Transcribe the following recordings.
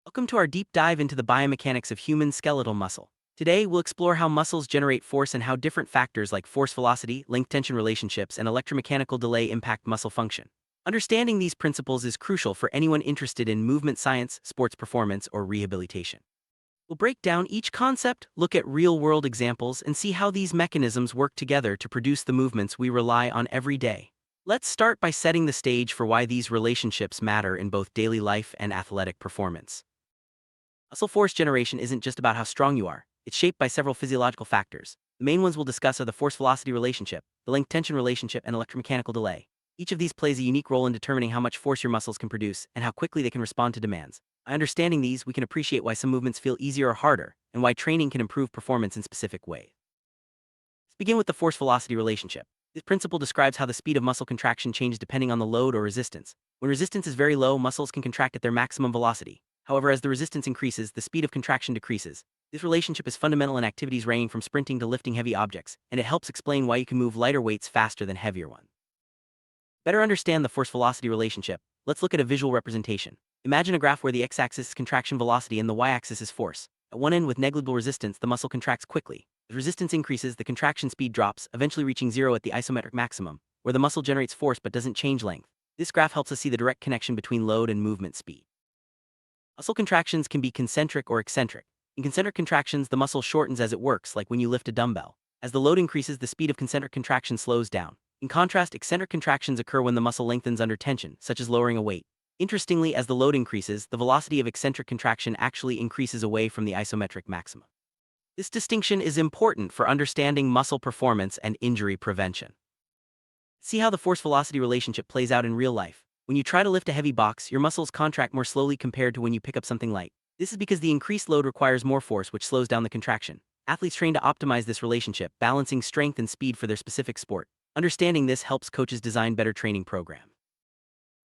Welcome to our deep dive into the biomechanics of human skeletal muscle. Today, we'll explore how muscles generate force and how different factors like force velocity, length-tension relationships, and electromechanical delay impact muscle function. Understanding these principles is crucial for anyone interested in movement science, sports performance, or rehabilitation. We'll break down each concept, look at real-world examples, and see how these mechanisms work together to produce the movements we rely on every day. Let's start by setting the stage for why these relationships matter in both daily life and athletic performance. Muscle force generation isn't just about how strong you are, it's shaped by several physiological factors. The main ones we'll discuss are the force-velocity relationship, the length-tension relationship, and electromechanical delay. Each of these plays a unique role in determining how much force your muscles can produce and how quickly they can respond to demands. By understanding these, we can appreciate why some movements feel easier or harder, and why training can improve performance in specific ways. Let's begin with the force-velocity relationship. This principle describes how the speed of muscle contraction changes depending on the load or resistance. When resistance is very low, muscles can contract at their maximum velocity. However, as the resistance increases, the speed of contraction decreases. This relationship is fundamental in activities ranging from sprinting to lifting heavy objects, and it helps explain why you can move lighter weights faster than heavier ones. Better understand the force-velocity relationship, let's look at a visual representation. Imagine a graph where the x-axis is contraction velocity and the y-axis is force. At one end, with negligible resistance, the muscle contracts quickly. As resistance increases, the contraction speed drops, eventually reaching zero at the isometric maximum, where the muscle generates force but doesn't change length. This graph helps us see the direct connection between load and movement speed. Muscle contractions can be concentric or eccentric. In concentric contractions, the muscle shortens as it works, like when you lift a dumbbell. As the load increases, the speed of concentric contraction slows down. In contrast, eccentric contractions occur when the muscle lengthens under tension, such as lowering a weight. Interestingly, as the load increases, the velocity of eccentric contraction actually increases away from the isometric maximum. This distinction is important for understanding muscle performance and injury prevention. See how the force-velocity relationship plays out in real life. When you try to lift a heavy box, your muscles contract more slowly compared to when you pick up something light. This is because the increased load requires more force, which slows down the contraction. Athletes train to optimize this relationship, balancing strength and speed for their specific sport. Understanding this helps coaches design better training programs.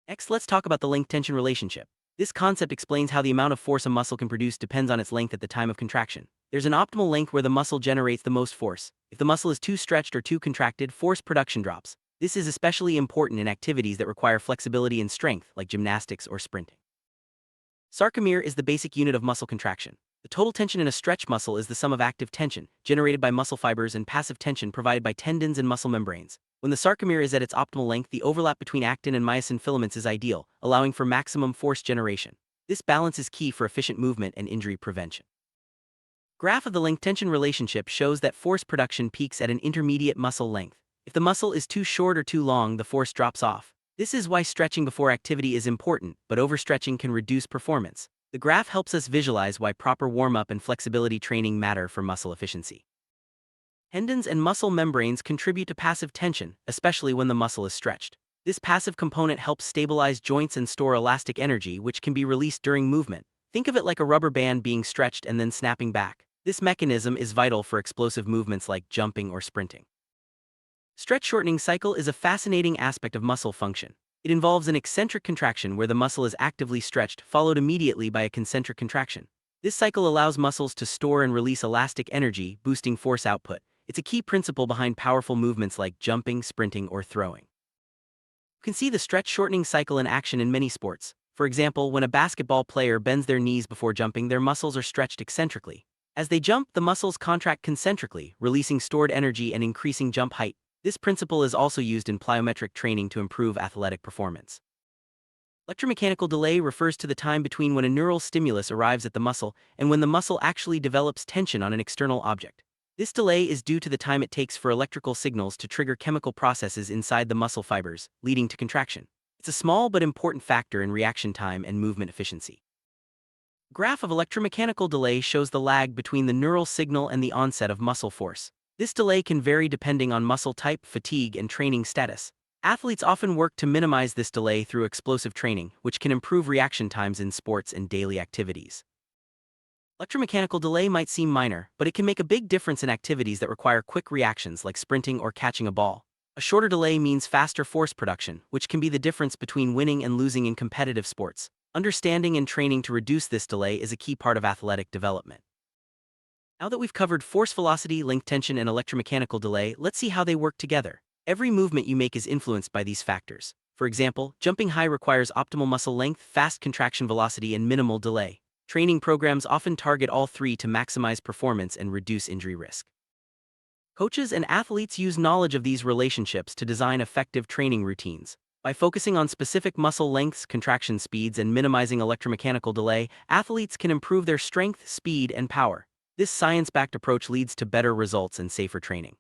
Next, let's talk about the length-tension relationship. This concept explains how the amount of force a muscle can produce depends on its length at the time of contraction. There's an optimal length where the muscle generates the most force. If the muscle is too stretched or too contracted, force production drops. This is especially important in activities that require flexibility and strength, like gymnastics or sprinting. Sarcomere is the basic unit of muscle contraction. The total tension in a stretch muscle is the sum of active tension, generated by muscle fibers, and passive tension provided by tendons and muscle membranes. When the sarcomere is at its optimal length, the overlap between actin and myosin filaments is ideal, allowing for maximum force generation. This balance is key for efficient movement and injury prevention. Graph of the length-tension relationship shows that force production peaks at an intermediate muscle length. If the muscle is too short or too long, the force drops off. This is why stretching before activity is important, but overstretching can reduce performance. The graph helps us visualize why proper warm-up and flexibility training matter for muscle efficiency. Tendons and muscle membranes contribute to passive tension, especially when the muscle is stretched. This passive component helps stabilize joints and store elastic energy, which can be released during movement. Think of it like a rubber band being stretched and then snapping back. This mechanism is vital for explosive movements like jumping or sprinting. Stretch shortening cycle is a fascinating aspect of muscle function. It involves an eccentric contraction where the muscle is actively stretched, followed immediately by a concentric contraction. This cycle allows muscles to store and release elastic energy, boosting force output. It's a key principle behind powerful movements like jumping, sprinting, or throwing. You can see the stretch shortening cycle in action in many sports. For example, when a basketball player bends their knees before jumping, their muscles are stretched eccentrically. As they jump, the muscles contract concentrically, releasing stored energy and increasing jump height. This principle is also used in plyometric training to improve athletic performance. Electromechanical delay refers to the time between when a neural stimulus arrives at the muscle and when the muscle actually develops tension on an external object. This delay is due to the time it takes for electrical signals to trigger chemical processes inside the muscle fibers, leading to contraction. It's a small but important factor in reaction time and movement efficiency. The graph of electromechanical delay shows the lag between the neural signal and the onset of muscle force. This delay can vary depending on muscle type, fatigue, and training status. Athletes often work to minimize this delay through explosive training, which can improve reaction times in sports and daily activities. Electromechanical delay might seem minor, but it can make a big difference in activities that require quick reactions like sprinting or catching a ball. A shorter delay means faster force production, which can be the difference between winning and losing in competitive sports. Understanding and training to reduce this delay is a key part of athletic development. Now that we've covered force velocity, length tension, and electromechanical delay, let's see how they work together. Every movement you make is influenced by these factors. For example, jumping high requires optimal muscle length, fast contraction velocity, and minimal delay. Training programs often target all three to maximize performance and reduce injury risk. Coaches and athletes use knowledge of these relationships to design effective training routines. By focusing on specific muscle lengths, contraction speeds, and minimizing electromechanical delay, athletes can improve their strength, speed, and power. This science-backed approach leads to better results and safer training.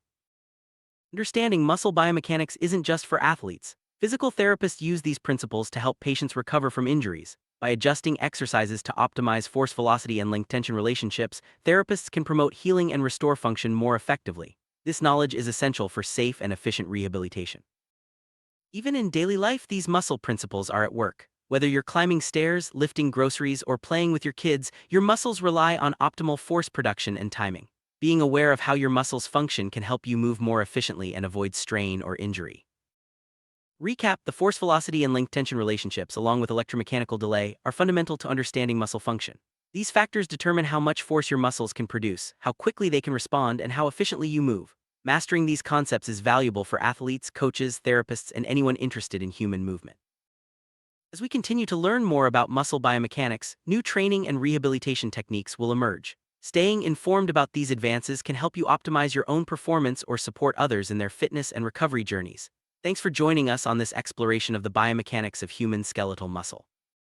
Understanding muscle biomechanics isn't just for athletes. Physical therapists use these principles to help patients recover from injuries. By adjusting exercises to optimize force velocity and length tension relationships, therapists can promote healing and restore function more effectively. This knowledge is essential for safe and efficient rehabilitation. Even in daily life, these muscle principles are at work. Whether you're climbing stairs, lifting groceries, or playing with your kids, your muscles rely on optimal force production and timing. Being aware of how your muscles function can help you move more efficiently and avoid strain or injury. Recap: the force velocity and length tension relationships, along with electromechanical delay, are fundamental to understanding muscle function. These factors determine how much force your muscles can produce, how quickly they can respond, and how efficiently you move. Mastering these concepts is valuable for athletes, coaches, therapists, and anyone interested in human movement. As we continue to learn more about muscle biomechanics, new training and rehabilitation techniques will emerge. Staying informed about these advances can help you optimize your own performance or support others in their fitness and recovery journeys. Thanks for joining us on this exploration of the biomechanics of human skeletal muscle.